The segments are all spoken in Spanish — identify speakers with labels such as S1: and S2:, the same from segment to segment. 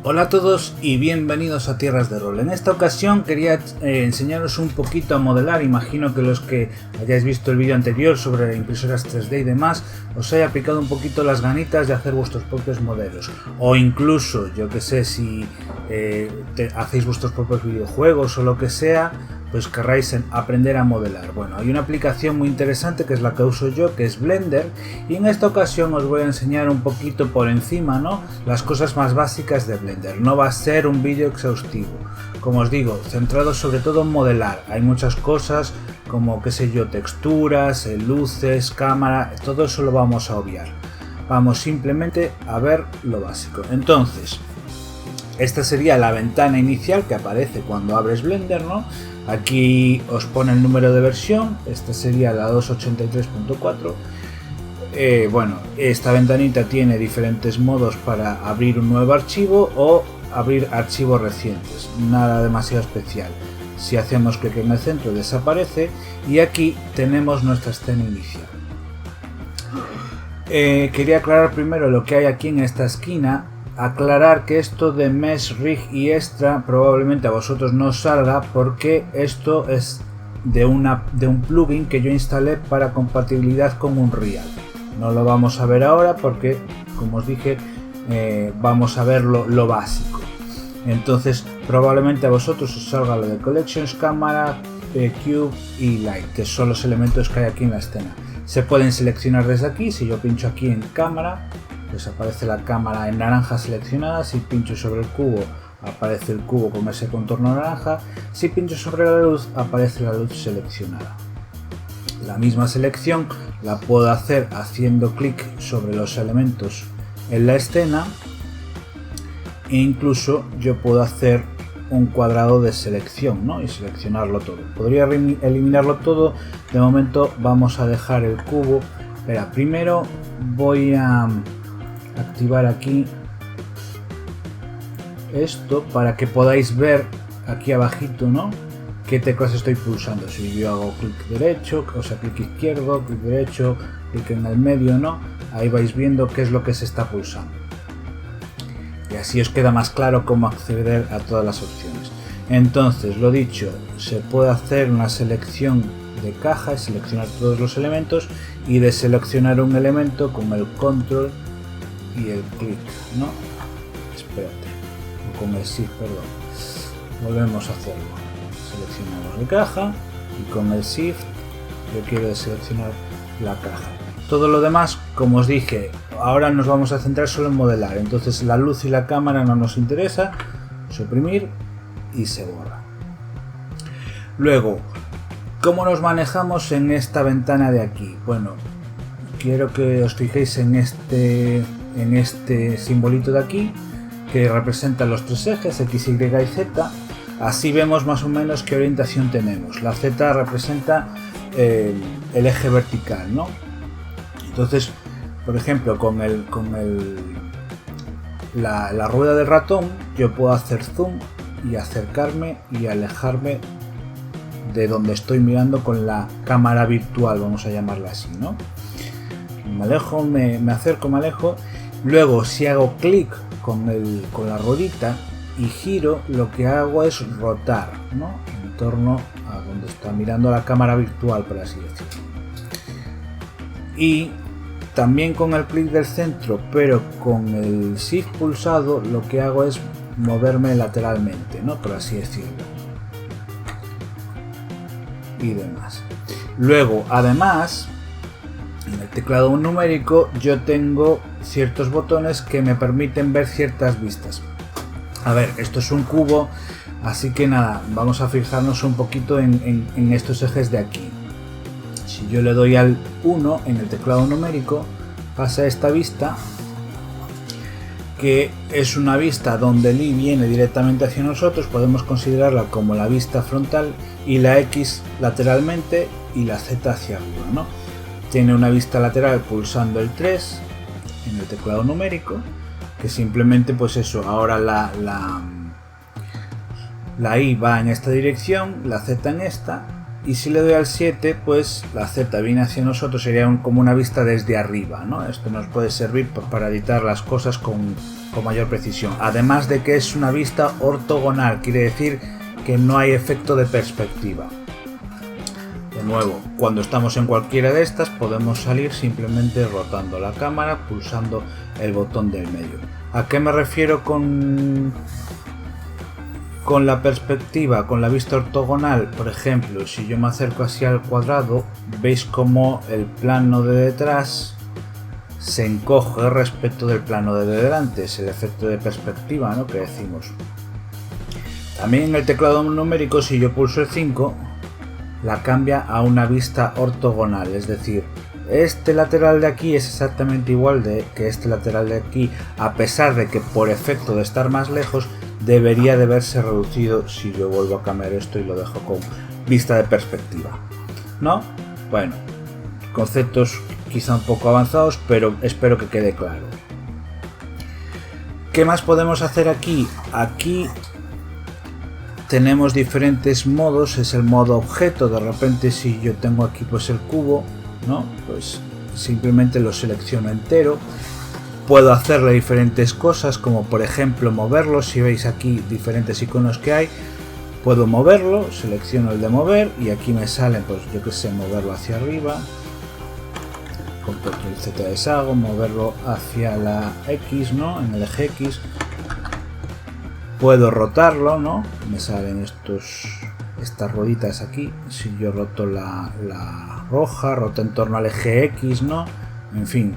S1: Hola a todos y bienvenidos a Tierras de Rol. En esta ocasión quería enseñaros un poquito a modelar. Imagino que los que hayáis visto el vídeo anterior sobre impresoras 3D y demás os haya picado un poquito las ganitas de hacer vuestros propios modelos, o incluso, yo que sé, si hacéis vuestros propios videojuegos o lo que sea, pues querráis aprender a modelar. Bueno, hay una aplicación muy interesante que es la que uso yo, que es Blender, y en esta ocasión os voy a enseñar un poquito por encima, ¿no?, las cosas más básicas de Blender. No va a ser un vídeo exhaustivo, como os digo, centrado sobre todo en modelar. Hay muchas cosas como, qué sé yo, texturas, luces, cámara, todo eso lo vamos a obviar. Vamos simplemente a ver lo básico. Entonces, esta sería la ventana inicial que aparece cuando abres Blender, ¿no? Aquí os pone el número de versión, esta sería la 283.4. Bueno, esta ventanita tiene diferentes modos para abrir un nuevo archivo o abrir archivos recientes, nada demasiado especial. Si hacemos clic en el centro desaparece y aquí tenemos nuestra escena inicial. Quería aclarar primero lo que hay aquí en esta esquina. Aclarar que esto de Mesh, Rig y Extra probablemente a vosotros no salga porque esto es de un plugin que yo instalé para compatibilidad con Unreal. No lo vamos a ver ahora porque, como os dije, vamos a ver lo básico. Entonces probablemente a vosotros os salga lo de Collections, Cámara, Cube y Light, que son los elementos que hay aquí en la escena. Se pueden seleccionar desde aquí. Si yo pincho aquí en Cámara, pues aparece la cámara en naranja seleccionada. Si pincho sobre el cubo, aparece el cubo con ese contorno naranja. Si pincho sobre la luz, aparece la luz seleccionada. La misma selección la puedo hacer haciendo clic sobre los elementos en la escena, e incluso yo puedo hacer un cuadrado de selección, ¿no?, y seleccionarlo todo. Podría eliminarlo todo. De momento vamos a dejar el cubo. Espera, primero voy a activar aquí esto para que podáis ver aquí abajito, ¿no?, qué teclas estoy pulsando. Si yo hago clic derecho, o sea, clic izquierdo, clic derecho, clic en el medio, ¿no?, ahí vais viendo qué es lo que se está pulsando. Y así os queda más claro cómo acceder a todas las opciones. Entonces, lo dicho, se puede hacer una selección de caja y seleccionar todos los elementos, y deseleccionar un elemento con el control y el clic, ¿no? Espérate, o con el shift, perdón. Volvemos a hacerlo. Seleccionamos la caja y con el shift yo quiero deseleccionar la caja. Todo lo demás, como os dije, ahora nos vamos a centrar solo en modelar. Entonces la luz y la cámara no nos interesa. Suprimir y se borra. Luego, ¿cómo nos manejamos en esta ventana de aquí? Bueno, quiero que os fijéis en este simbolito de aquí, que representa los tres ejes X, Y y Z. Así vemos más o menos qué orientación tenemos. La Z representa el eje vertical, ¿no? Entonces, por ejemplo, con la rueda del ratón yo puedo hacer zoom y acercarme y alejarme de donde estoy mirando con la cámara virtual, vamos a llamarla así, ¿no? Me alejo, me acerco, me alejo. Luego, si hago clic con la ruedita y giro, lo que hago es rotar, ¿no?, en torno a donde está mirando la cámara virtual, por así decirlo. Y también con el clic del centro, pero con el shift pulsado, lo que hago es moverme lateralmente, ¿no?, por así decirlo. Y demás. Luego, además, en el teclado numérico yo tengo ciertos botones que me permiten ver ciertas vistas. A ver, esto es un cubo, así que nada, vamos a fijarnos un poquito en estos ejes de aquí. Si yo le doy al 1 en el teclado numérico, pasa esta vista, que es una vista donde el I viene directamente hacia nosotros. Podemos considerarla como la vista frontal, y la X lateralmente y la Z hacia arriba, ¿no? Tiene una vista lateral pulsando el 3 en el teclado numérico, que simplemente, pues eso, ahora la I va en esta dirección, la Z en esta, y si le doy al 7, pues la Z viene hacia nosotros, sería como una vista desde arriba, ¿no? Esto nos puede servir para editar las cosas con mayor precisión. Además de que es una vista ortogonal, quiere decir que no hay efecto de perspectiva. De nuevo, cuando estamos en cualquiera de estas, podemos salir simplemente rotando la cámara, pulsando el botón del medio. ¿A qué me refiero con la perspectiva, con la vista ortogonal? Por ejemplo, si yo me acerco hacia el cuadrado, veis como el plano de detrás se encoge respecto del plano de delante. Es el efecto de perspectiva, ¿no?, que decimos. También en el teclado numérico, si yo pulso el 5, la cambia a una vista ortogonal, es decir, este lateral de aquí es exactamente igual que este lateral de aquí, a pesar de que por efecto de estar más lejos debería de verse reducido si yo vuelvo a cambiar esto y lo dejo con vista de perspectiva, ¿no? Bueno, conceptos quizá un poco avanzados, pero espero que quede claro. ¿Qué más podemos hacer aquí? Aquí tenemos diferentes modos. Es el modo objeto. De repente, si yo tengo aquí pues el cubo, ¿no?, pues simplemente lo selecciono entero. Puedo hacerle diferentes cosas, como por ejemplo moverlo. Si veis aquí diferentes iconos que hay, puedo moverlo, selecciono el de mover y aquí me sale, pues yo que sé, moverlo hacia arriba, con control Z deshago, moverlo hacia la X, ¿no?, en el eje X. Puedo rotarlo, ¿no?, me salen estas rueditas aquí. Si yo roto la roja, roto en torno al eje X, ¿no?, en fin.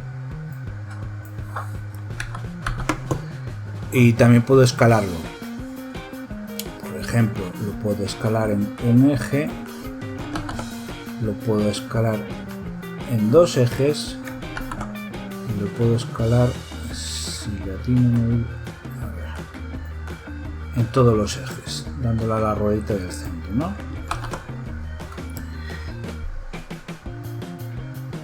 S1: Y también puedo escalarlo. Por ejemplo, lo puedo escalar en un eje, lo puedo escalar en dos ejes y lo puedo escalar, si la tiene, en todos los ejes, dándole a la ruedita del centro, ¿no?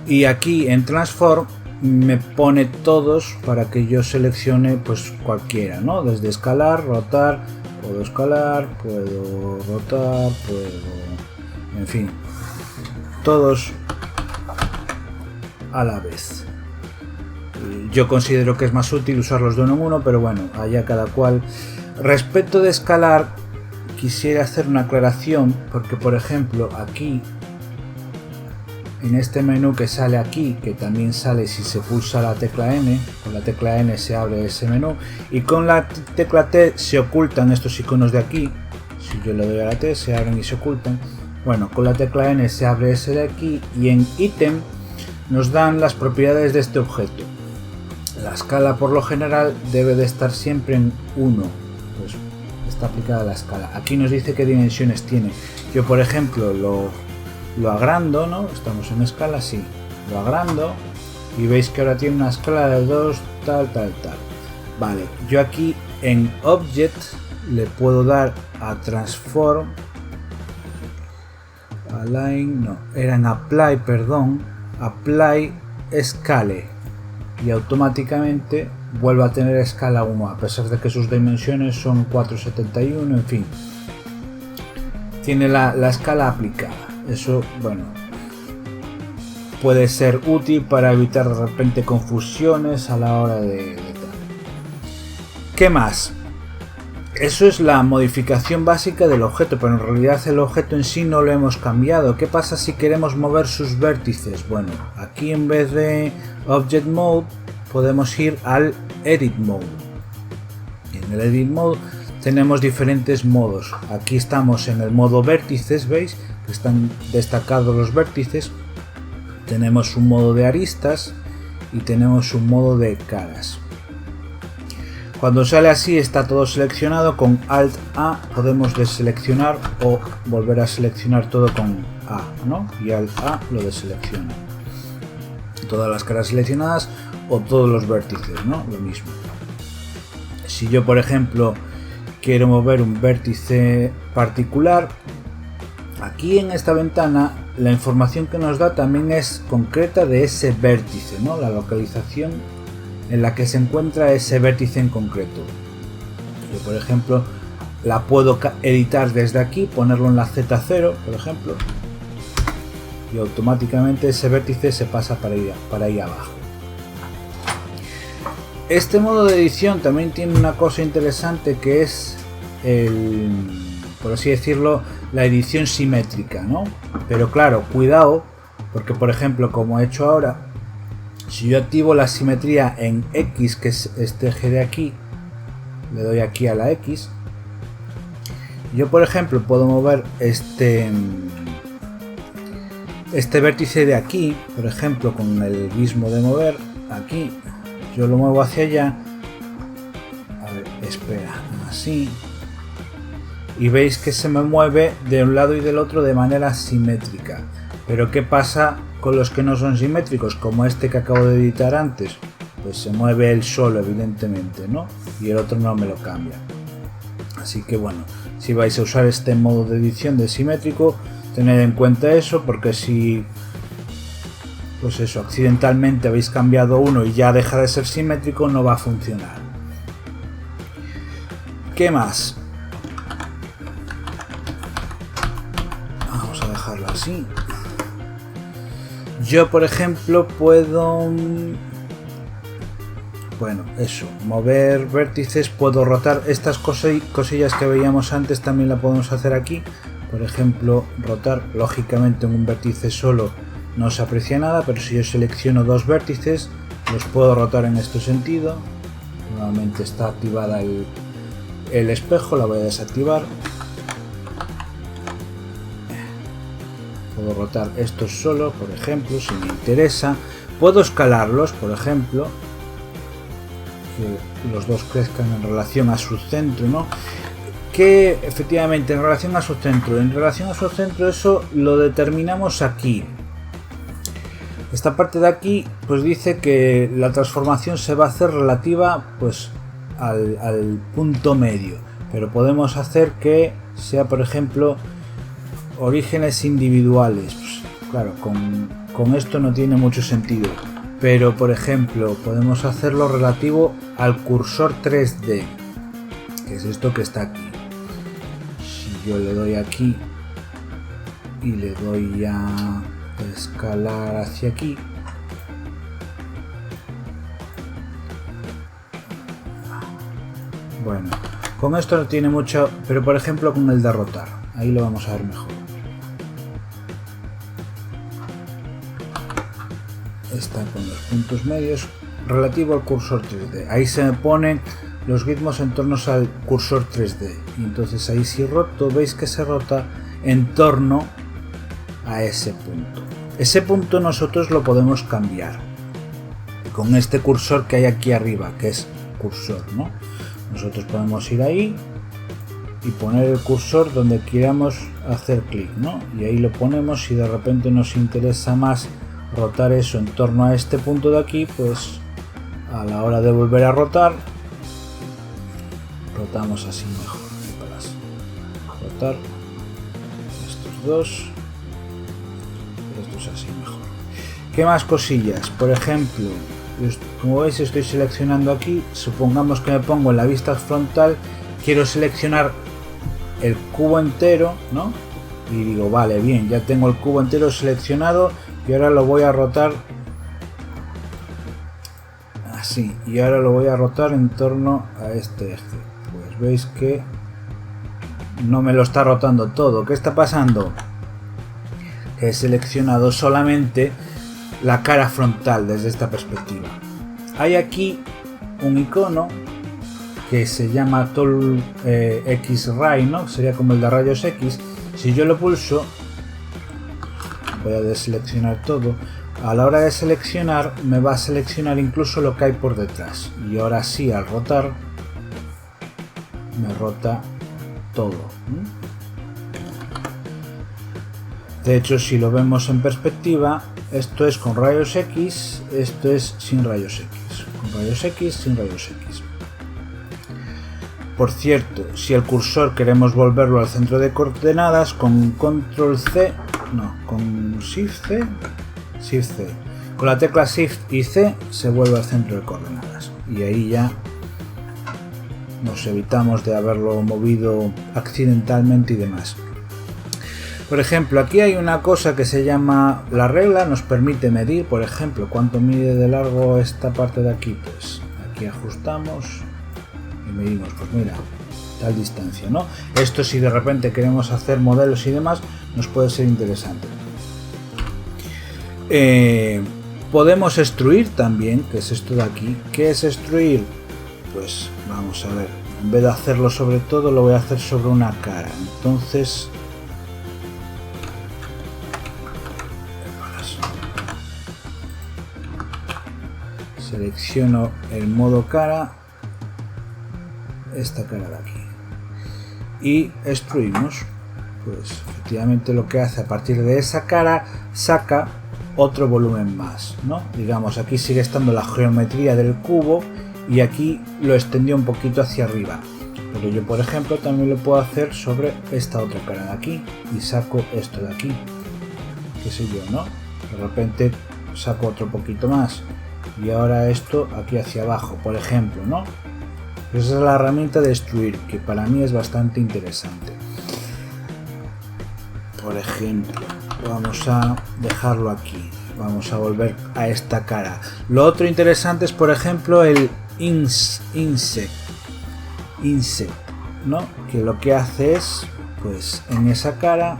S1: Y aquí en Transform me pone todos para que yo seleccione pues cualquiera, ¿no? Desde escalar, rotar, puedo escalar, puedo rotar, en fin, todos a la vez. Yo considero que es más útil usarlos de uno en uno, pero bueno, allá cada cual. Respecto de escalar, quisiera hacer una aclaración, porque por ejemplo aquí en este menú que sale aquí, que también sale si se pulsa la tecla N, con la tecla N se abre ese menú y con la tecla T se ocultan estos iconos de aquí. Si yo le doy a la T se abren y se ocultan. Bueno, con la tecla N se abre ese de aquí y en ítem nos dan las propiedades de este objeto. La escala por lo general debe de estar siempre en 1, pues está aplicada la escala. Aquí nos dice qué dimensiones tiene. Yo por ejemplo lo agrando, ¿no? Estamos en escala, sí, lo agrando y veis que ahora tiene una escala de 2, tal. Vale, yo aquí en Object le puedo dar a Transform, Align, no, era en Apply, perdón, Apply Scale y automáticamente vuelve a tener escala 1, a pesar de que sus dimensiones son 471, en fin, tiene la escala aplicada. Eso, bueno, puede ser útil para evitar de repente confusiones a la hora de tal. ¿Qué más? Eso es la modificación básica del objeto, pero en realidad el objeto en sí no lo hemos cambiado. ¿Qué pasa si queremos mover sus vértices? Bueno, aquí en vez de Object Mode podemos ir al Edit Mode. Y en el Edit Mode tenemos diferentes modos. Aquí estamos en el modo vértices, ¿veis? Están destacados los vértices. Tenemos un modo de aristas y tenemos un modo de caras. Cuando sale así está todo seleccionado. Con Alt A podemos deseleccionar o volver a seleccionar todo con A, ¿no? Y Alt A lo deselecciona. Todas las caras seleccionadas o todos los vértices, ¿no? Lo mismo. Si yo por ejemplo quiero mover un vértice particular, aquí en esta ventana la información que nos da también es concreta de ese vértice, ¿no? La localización en la que se encuentra ese vértice en concreto. Yo por ejemplo la puedo editar desde aquí, ponerlo en la Z0, por ejemplo, y automáticamente ese vértice se pasa para ahí abajo. Este modo de edición también tiene una cosa interesante, que es por así decirlo, la edición simétrica, ¿no? Pero claro, cuidado, porque por ejemplo, como he hecho ahora, si yo activo la simetría en X, que es este eje de aquí, le doy aquí a la X, yo por ejemplo puedo mover este vértice de aquí, por ejemplo, con el guismo de mover aquí, yo lo muevo hacia allá, a ver, espera, así, y veis que se me mueve de un lado y del otro de manera simétrica. Pero ¿qué pasa con los que no son simétricos? Como este que acabo de editar antes, pues se mueve él solo, evidentemente, ¿no? Y el otro no me lo cambia. Así que bueno, si vais a usar este modo de edición de simétrico, tened en cuenta eso, porque si pues eso, accidentalmente habéis cambiado uno y ya deja de ser simétrico, no va a funcionar. ¿Qué más? Vamos a dejarlo así. Yo por ejemplo puedo, bueno, eso, mover vértices, puedo rotar estas cosillas que veíamos antes, también la podemos hacer aquí. Por ejemplo, rotar, lógicamente en un vértice solo no se aprecia nada, pero si yo selecciono dos vértices, los puedo rotar en este sentido. Nuevamente está activada el espejo, la voy a desactivar. Puedo rotar estos solo, por ejemplo, si me interesa. Puedo escalarlos, por ejemplo, que los dos crezcan en relación a su centro, ¿no? Que efectivamente en relación a su centro, eso lo determinamos aquí. Esta parte de aquí pues dice que la transformación se va a hacer relativa pues al punto medio, pero podemos hacer que sea, por ejemplo, orígenes individuales. Pues, claro, con esto no tiene mucho sentido, pero por ejemplo podemos hacerlo relativo al cursor 3D, que es esto que está aquí. Si yo le doy aquí y le doy a escalar hacia aquí, bueno, con esto no tiene mucho, pero por ejemplo con el de rotar, ahí lo vamos a ver mejor. Está con los puntos medios relativo al cursor 3D, ahí se me ponen los ritmos en torno al cursor 3D, y entonces ahí si roto, veis que se rota en torno a ese punto. Ese punto nosotros lo podemos cambiar con este cursor que hay aquí arriba, que es cursor, ¿no? Nosotros podemos ir ahí y poner el cursor donde queramos hacer clic, ¿no? Y ahí lo ponemos. Si de repente nos interesa más rotar eso en torno a este punto de aquí, pues a la hora de volver a rotar, rotamos así mejor. Rotar estos dos, estos así mejor. ¿Qué más cosillas? Por ejemplo, como veis estoy seleccionando aquí, supongamos que me pongo en la vista frontal, quiero seleccionar el cubo entero, ¿no? Y digo, vale, bien, ya tengo el cubo entero seleccionado y ahora lo voy a rotar así, y ahora lo voy a rotar en torno a este eje. Pues veis que no me lo está rotando todo. ¿Qué está pasando? He seleccionado solamente la cara frontal desde esta perspectiva. Hay aquí un icono que se llama Tool X-Ray, ¿no? Sería como el de rayos X. Si yo lo pulso, voy a deseleccionar todo. A la hora de seleccionar, me va a seleccionar incluso lo que hay por detrás. Y ahora sí, al rotar, me rota todo. De hecho, si lo vemos en perspectiva, esto es con rayos X, esto es sin rayos X. Con rayos X, sin rayos X. Por cierto, si el cursor queremos volverlo al centro de coordenadas, con Control C, no, con Shift C, Shift C. Con la tecla Shift y C se vuelve al centro de coordenadas. Y ahí ya nos evitamos de haberlo movido accidentalmente y demás. Por ejemplo, aquí hay una cosa que se llama la regla, nos permite medir, por ejemplo, cuánto mide de largo esta parte de aquí. Pues aquí ajustamos y medimos, pues mira, tal distancia, ¿no? Esto, si de repente queremos hacer modelos y demás, nos puede ser interesante. Podemos extruir también, que es esto de aquí. ¿Qué es extruir? Pues vamos a ver, en vez de hacerlo sobre todo, lo voy a hacer sobre una cara. Entonces selecciono el modo cara, esta cara de aquí, y extruimos. Pues efectivamente lo que hace, a partir de esa cara saca otro volumen más, ¿no? Digamos, aquí sigue estando la geometría del cubo y aquí lo extendió un poquito hacia arriba. Pero yo, por ejemplo, también lo puedo hacer sobre esta otra cara de aquí y saco esto de aquí, qué sé yo, ¿no? De repente saco otro poquito más y ahora esto aquí hacia abajo, por ejemplo, ¿no? Esa es la herramienta de extruir, que para mí es bastante interesante. Por ejemplo, vamos a dejarlo aquí, vamos a volver a esta cara. Lo otro interesante es, por ejemplo, el inset, ¿no? Que lo que hace es, pues en esa cara,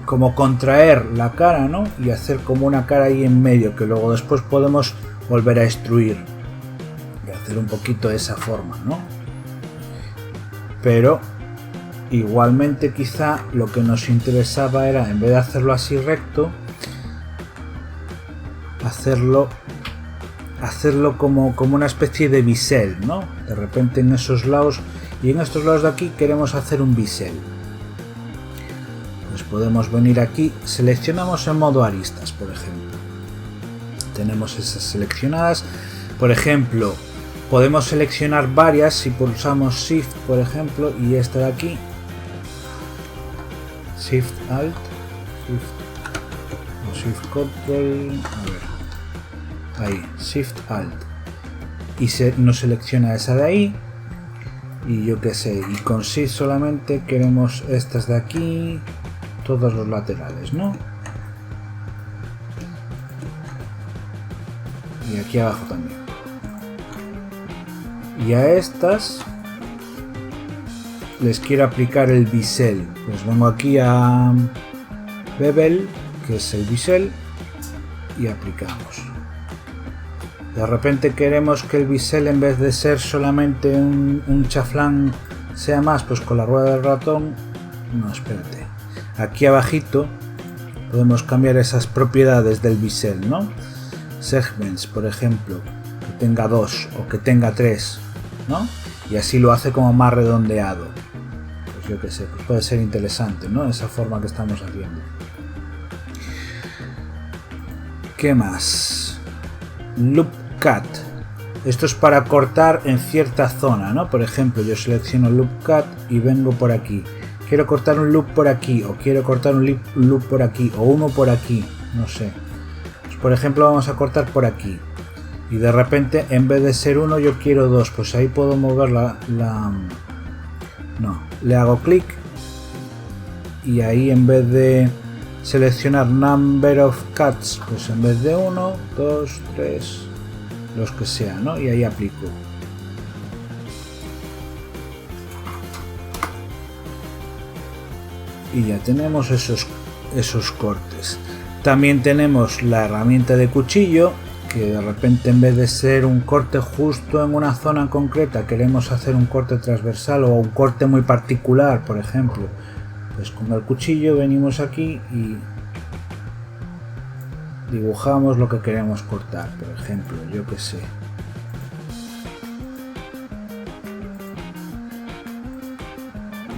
S1: como contraer la cara, ¿no? Y hacer como una cara ahí en medio, que luego después podemos volver a extruir y hacer un poquito de esa forma, ¿no? Pero igualmente quizá lo que nos interesaba era, en vez de hacerlo así recto, hacerlo como una especie de bisel, ¿no? De repente en esos lados, y en estos lados de aquí queremos hacer un bisel. Pues podemos venir aquí, seleccionamos en modo aristas, por ejemplo. Tenemos esas seleccionadas. Por ejemplo, podemos seleccionar varias si pulsamos Shift, por ejemplo, y esta de aquí, Shift Alt, Shift Control, a ver, ahí, Shift Alt, y nos selecciona esa de ahí, y yo qué sé, y con Shift solamente queremos estas de aquí, todos los laterales, ¿no? Y aquí abajo también. Y a estas les quiero aplicar el bisel. Pues vengo aquí a Bevel, que es el bisel, y aplicamos. De repente queremos que el bisel, en vez de ser solamente un chaflán, sea más, pues con la rueda del ratón. No, espérate. Aquí abajito podemos cambiar esas propiedades del bisel, ¿no? Segments, por ejemplo, que tenga 2 o que tenga 3, ¿no? Y así lo hace como más redondeado. Pues yo qué sé, pues puede ser interesante, ¿no? Esa forma que estamos haciendo. ¿Qué más? Loop Cut. Esto es para cortar en cierta zona, ¿no? Por ejemplo, yo selecciono Loop Cut y vengo por aquí. Quiero cortar un loop por aquí, o quiero cortar un loop por aquí, o uno por aquí, no sé. Pues por ejemplo, vamos a cortar por aquí. Y de repente, en vez de ser uno, yo quiero 2. Pues ahí puedo mover no, le hago clic. Y ahí, en vez de seleccionar Number of Cuts, pues en vez de 1, 2, 3, los que sean, ¿no? Y ahí aplico. Y ya tenemos esos cortes. También tenemos la herramienta de cuchillo, que de repente, en vez de ser un corte justo en una zona concreta, queremos hacer un corte transversal o un corte muy particular, por ejemplo. Pues con el cuchillo venimos aquí y dibujamos lo que queremos cortar, por ejemplo, yo qué sé.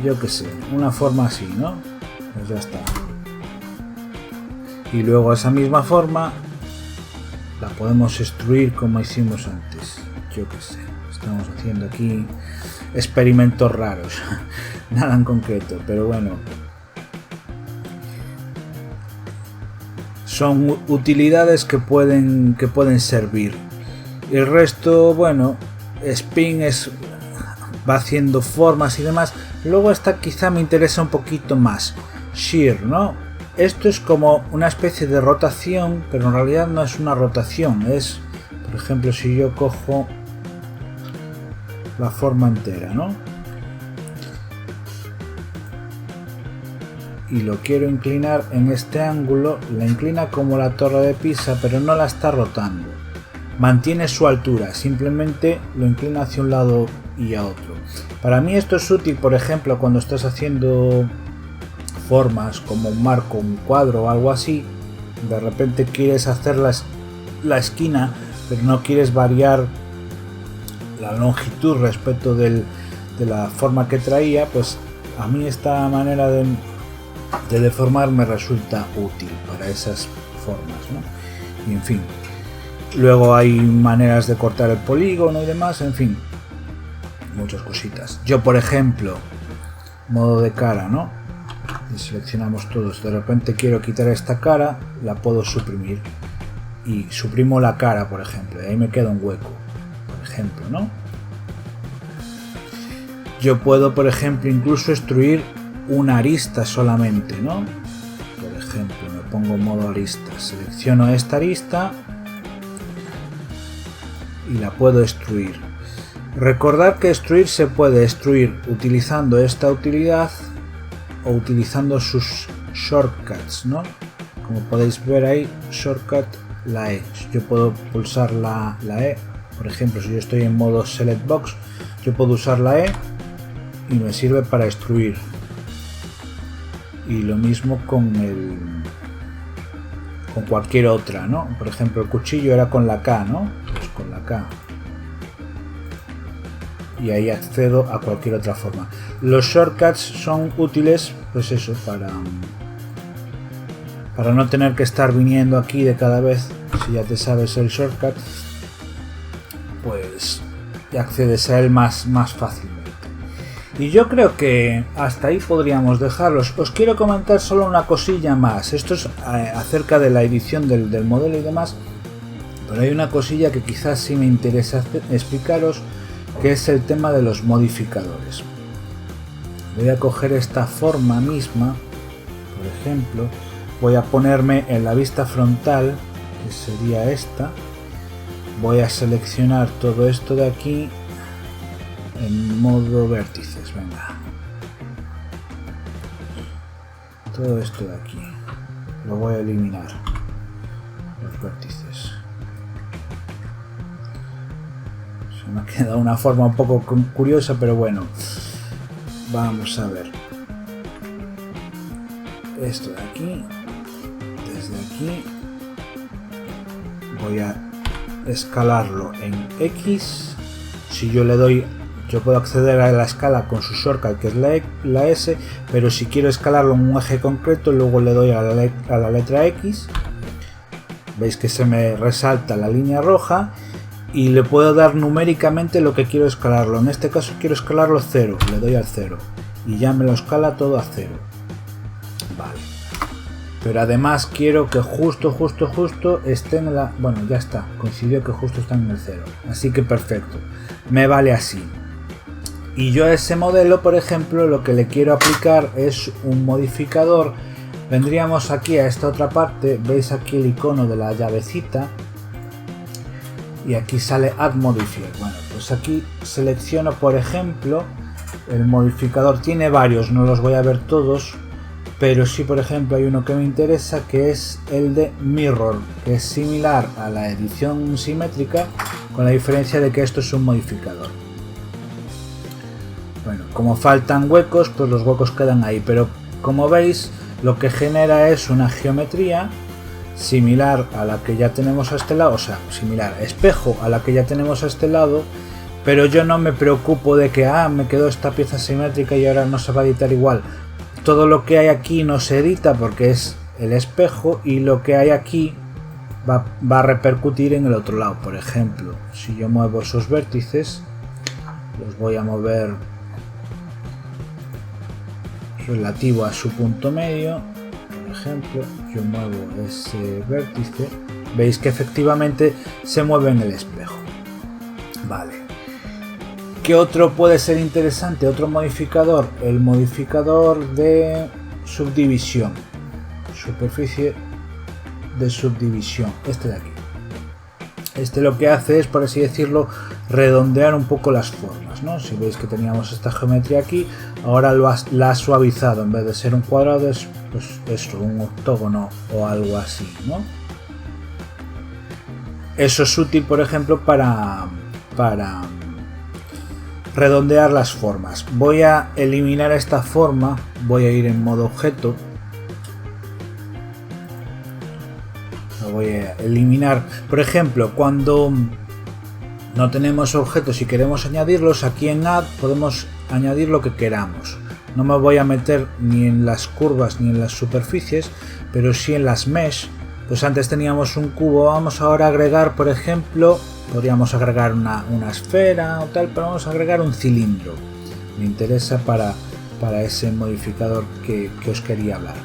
S1: Yo qué sé, una forma así, ¿no? Pues ya está. Y luego esa misma forma la podemos extruir como hicimos antes. Yo qué sé, estamos haciendo aquí experimentos raros. Nada en concreto, pero bueno. Son utilidades que pueden servir. Y el resto, bueno, Spin va haciendo formas y demás, Luego esta quizá me interesa un poquito más, shear, ¿no? Esto es como una especie de rotación, pero en realidad no es una rotación, es, por ejemplo, si yo cojo la forma entera, ¿no? Y lo quiero inclinar en este ángulo, la inclina como la torre de Pisa, pero no la está rotando. Mantiene su altura, simplemente lo inclina hacia un lado y a otro. Para mí esto es útil, por ejemplo, cuando estás haciendo formas como un marco, un cuadro o algo así. De repente quieres hacer la esquina, pero no quieres variar la longitud respecto de la forma que traía, pues a mí esta manera de deformar me resulta útil para esas formas, ¿no? Y en fin, luego hay maneras de cortar el polígono y demás, en fin, muchas cositas. Yo, por ejemplo, modo de cara, ¿no? Y seleccionamos todos. De repente quiero quitar esta cara, la puedo suprimir y suprimo la cara, por ejemplo, y ahí me queda un hueco, por ejemplo, ¿no? Yo puedo, por ejemplo, incluso extruir una arista solamente, ¿no? Por ejemplo, me pongo modo arista, selecciono esta arista y la puedo extruir. Recordad que extruir se puede extruir utilizando esta utilidad o utilizando sus shortcuts, ¿no? Como podéis ver ahí, shortcut la E. Yo puedo pulsar la E, por ejemplo, si yo estoy en modo select box, yo puedo usar la E y me sirve para extruir. Y lo mismo con cualquier otra, ¿no? Por ejemplo, el cuchillo era con la K, ¿no? Pues con la K. Y ahí accedo a cualquier otra forma. Los shortcuts son útiles, pues eso, para no tener que estar viniendo aquí de cada vez. Si ya te sabes el shortcut, pues ya accedes a él más fácilmente. Y yo creo que hasta ahí podríamos dejarlos. Os quiero comentar solo una cosilla más. Esto es acerca de la edición del modelo y demás. Pero hay una cosilla que quizás sí me interesa explicaros, que es el tema de los modificadores. Voy a coger esta forma misma, por ejemplo. Voy a ponerme en la vista frontal, que sería esta. Voy a seleccionar todo esto de aquí en modo vértices, venga. Todo esto de aquí lo voy a eliminar, los vértices. Se me ha quedado una forma un poco curiosa, pero bueno, vamos a ver. Esto de aquí, desde aquí voy a escalarlo en X. Si yo le doy, yo puedo acceder a la escala con su shortcut, que es la S, pero si quiero escalarlo en un eje concreto, luego le doy a la letra X. Veis que se me resalta la línea roja y le puedo dar numéricamente lo que quiero escalarlo. En este caso quiero escalarlo 0, le doy al 0 y ya me lo escala todo a 0. Vale. Pero además quiero que justo esté en la... Bueno, ya está, coincidió que justo está en el 0. Así que perfecto, me vale así. Y yo a ese modelo, por ejemplo, lo que le quiero aplicar es un modificador. Vendríamos aquí a esta otra parte, veis aquí el icono de la llavecita y aquí sale Add Modifier. Bueno, pues aquí selecciono, por ejemplo, el modificador. Tiene varios, no los voy a ver todos, pero sí, por ejemplo, hay uno que me interesa, que es el de Mirror, que es similar a la edición simétrica, con la diferencia de que esto es un modificador. Bueno, como faltan huecos, pues los huecos quedan ahí, pero como veis, lo que genera es una geometría similar a la que ya tenemos a este lado, o sea, similar, espejo a la que ya tenemos a este lado, pero yo no me preocupo de que, me quedó esta pieza simétrica y ahora no se va a editar igual. Todo lo que hay aquí no se edita porque es el espejo y lo que hay aquí va a repercutir en el otro lado. Por ejemplo, si yo muevo esos vértices, los voy a mover relativo a su punto medio. Por ejemplo, yo muevo ese vértice, veis que efectivamente se mueve en el espejo. Vale. ¿Qué otro puede ser interesante? Otro modificador, el modificador de subdivisión, superficie de subdivisión, este de aquí. Este lo que hace es, por así decirlo, redondear un poco las formas, ¿no? Si veis que teníamos esta geometría aquí, ahora la ha suavizado. En vez de ser un cuadrado es pues esto, un octógono o algo así, ¿no? Eso es útil, por ejemplo, para redondear las formas. Voy a eliminar esta forma, voy a ir en modo objeto. Lo voy a eliminar. Por ejemplo, cuando no tenemos objetos y queremos añadirlos, aquí en Add podemos añadir lo que queramos. No me voy a meter ni en las curvas ni en las superficies, pero sí en las mesh. Pues antes teníamos un cubo, vamos ahora a agregar, por ejemplo, podríamos agregar una esfera o tal, pero vamos a agregar un cilindro. Me interesa para ese modificador que os quería hablar.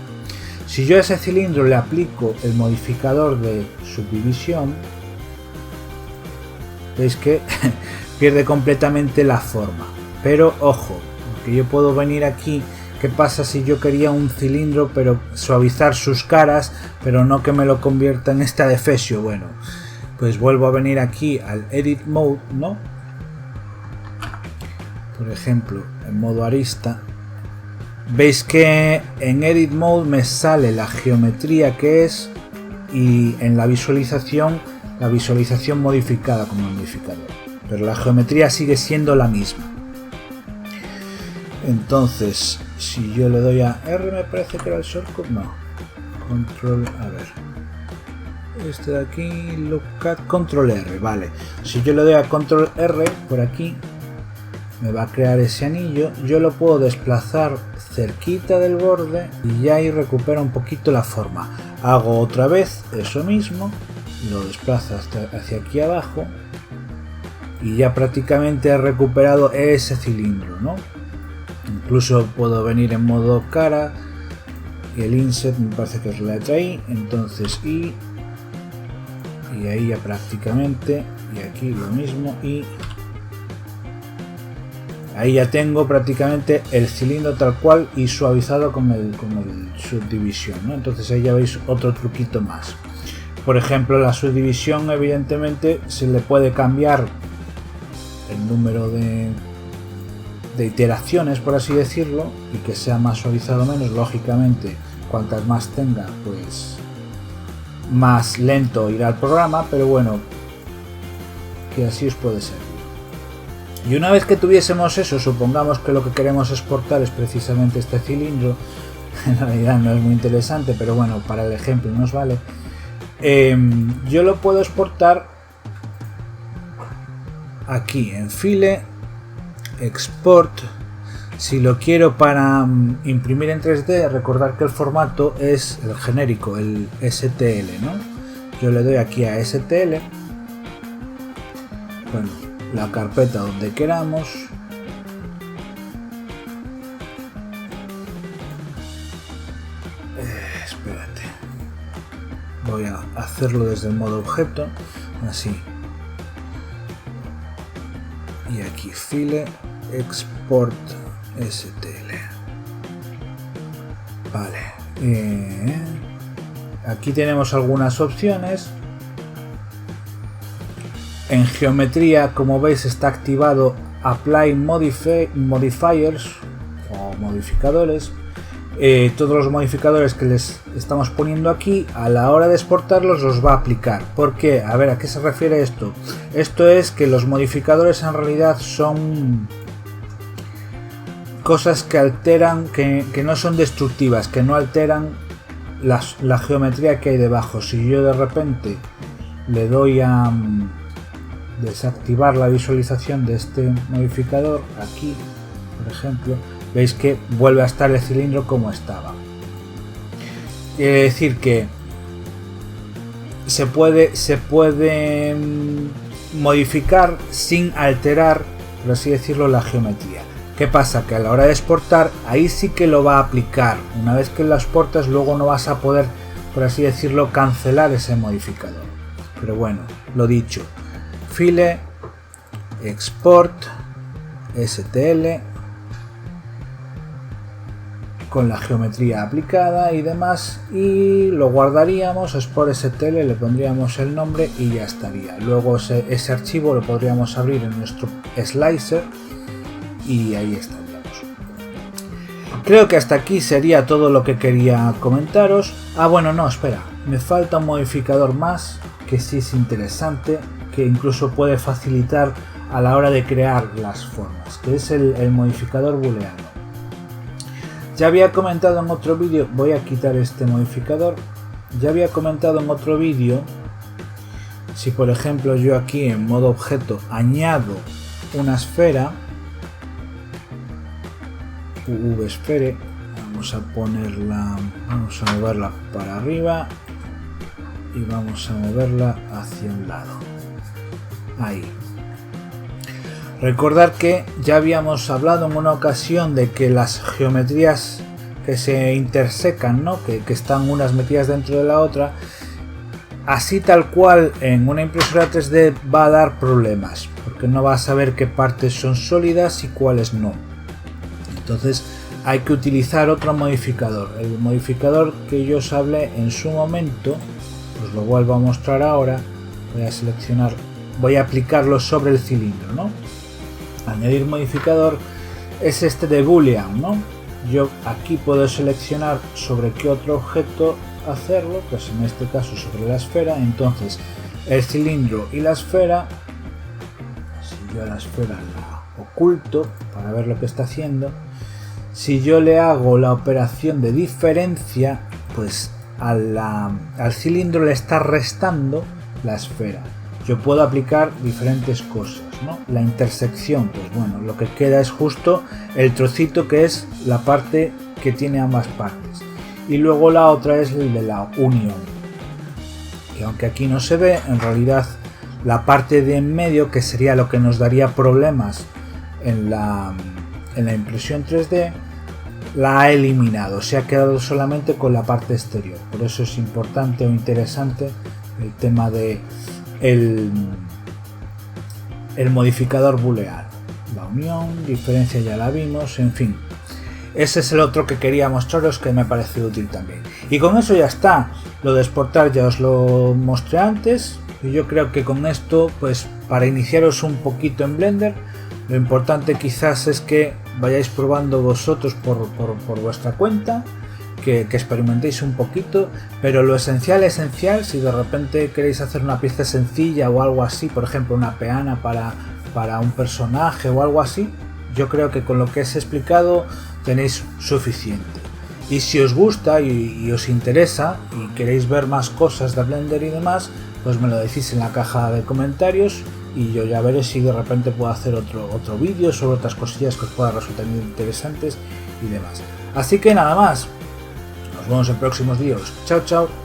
S1: Si yo a ese cilindro le aplico el modificador de subdivisión, veis que pierde completamente la forma. Pero ojo, porque yo puedo venir aquí. ¿Qué pasa si yo quería un cilindro pero suavizar sus caras, pero no que me lo convierta en esta adefesio? Bueno, pues vuelvo a venir aquí al Edit Mode, ¿no? Por ejemplo, en modo arista. Veis que en Edit Mode me sale la geometría que es y en la visualización modificada como modificador. Pero la geometría sigue siendo la misma. Entonces, si yo le doy a R, me parece que era el shortcut, no. Control, a ver. Este de aquí, look at Control R, vale. Si yo le doy a Control R por aquí, me va a crear ese anillo. Yo lo puedo desplazar cerquita del borde y ya ahí recupera un poquito la forma. Hago otra vez eso mismo, lo desplazo hacia aquí abajo y ya prácticamente he recuperado ese cilindro, ¿no? Incluso puedo venir en modo cara y el inset me parece que es la letra I, entonces I y ahí ya prácticamente, y aquí lo mismo, y ahí ya tengo prácticamente el cilindro tal cual y suavizado con el subdivisión, ¿no? Entonces ahí ya veis otro truquito más. Por ejemplo, la subdivisión evidentemente se le puede cambiar el número de iteraciones, por así decirlo, y que sea más suavizado o menos. Lógicamente, cuantas más tenga, pues más lento irá el programa, pero bueno, que así os puede servir. Y una vez que tuviésemos eso, supongamos que lo que queremos exportar es precisamente este cilindro. En realidad no es muy interesante, pero bueno, para el ejemplo nos vale. Yo lo puedo exportar aquí en File, Export. Si lo quiero para imprimir en 3D, recordar que el formato es el genérico, el STL, ¿no? Yo le doy aquí a STL, bueno, la carpeta donde queramos, espérate, voy a hacerlo desde el modo objeto, así, y aquí File, Export STL. Vale, aquí tenemos algunas opciones. En geometría, como veis, está activado Apply Modifiers o modificadores. Todos los modificadores que les estamos poniendo aquí, a la hora de exportarlos los va a aplicar. ¿Por qué? A ver, ¿a qué se refiere esto? Esto es que los modificadores en realidad son cosas que alteran, que no son destructivas, que no alteran la geometría que hay debajo. Si yo de repente le doy a desactivar la visualización de este modificador, aquí por ejemplo, veis que vuelve a estar el cilindro como estaba. Quiere decir que se puede modificar sin alterar, por así decirlo, la geometría. ¿Qué pasa? Que a la hora de exportar, ahí sí que lo va a aplicar. Una vez que lo exportas, luego no vas a poder, por así decirlo, cancelar ese modificador. Pero bueno, lo dicho. File, Export, STL con la geometría aplicada y demás, y lo guardaríamos, Export STL, le pondríamos el nombre y ya estaría. Luego ese archivo lo podríamos abrir en nuestro slicer y ahí estaríamos. Creo que hasta aquí sería todo lo que quería comentaros. Bueno, no, espera, me falta un modificador más que sí es interesante, que incluso puede facilitar a la hora de crear las formas, que es el modificador booleano. Ya había comentado en otro vídeo, voy a quitar este modificador, ya había comentado en otro vídeo, si por ejemplo yo aquí en modo objeto añado una esfera, VSphere, vamos a ponerla, vamos a moverla para arriba y vamos a moverla hacia un lado, ahí. Recordar que ya habíamos hablado en una ocasión de que las geometrías que se intersecan, ¿no? que están unas metidas dentro de la otra, así tal cual en una impresora 3D va a dar problemas, porque no va a saber qué partes son sólidas y cuáles no. Entonces hay que utilizar otro modificador, el modificador que yo os hablé en su momento, os lo vuelvo a mostrar ahora. Voy a seleccionar, voy a aplicarlo sobre el cilindro, ¿no? Añadir modificador es este de boolean, ¿no? Yo aquí puedo seleccionar sobre qué otro objeto hacerlo, pues en este caso sobre la esfera. Entonces el cilindro y la esfera, si yo a la esfera la oculto para ver lo que está haciendo, si yo le hago la operación de diferencia, pues al cilindro le está restando la esfera. Yo puedo aplicar diferentes cosas, ¿no? La intersección, pues bueno, lo que queda es justo el trocito que es la parte que tiene ambas partes. Y luego la otra es el de la unión. Y aunque aquí no se ve, en realidad la parte de en medio, que sería lo que nos daría problemas en la impresión 3D, la ha eliminado. Se ha quedado solamente con la parte exterior. Por eso es importante o interesante el tema de el modificador booleano. La unión, diferencia ya la vimos, en fin. Ese es el otro que quería mostraros, que me parece útil también. Y con eso ya está. Lo de exportar ya os lo mostré antes. Y yo creo que con esto, pues para iniciaros un poquito en Blender, lo importante quizás es que vayáis probando vosotros por vuestra cuenta, que experimentéis un poquito, pero lo esencial, si de repente queréis hacer una pieza sencilla o algo así, por ejemplo una peana para un personaje o algo así, yo creo que con lo que os he explicado tenéis suficiente. Y si os gusta y os interesa y queréis ver más cosas de Blender y demás, pues me lo decís en la caja de comentarios y yo ya veré si de repente puedo hacer otro vídeo sobre otras cosillas que os puedan resultar interesantes y demás. Así que nada más. Nos vemos en próximos vídeos. Chao, chao.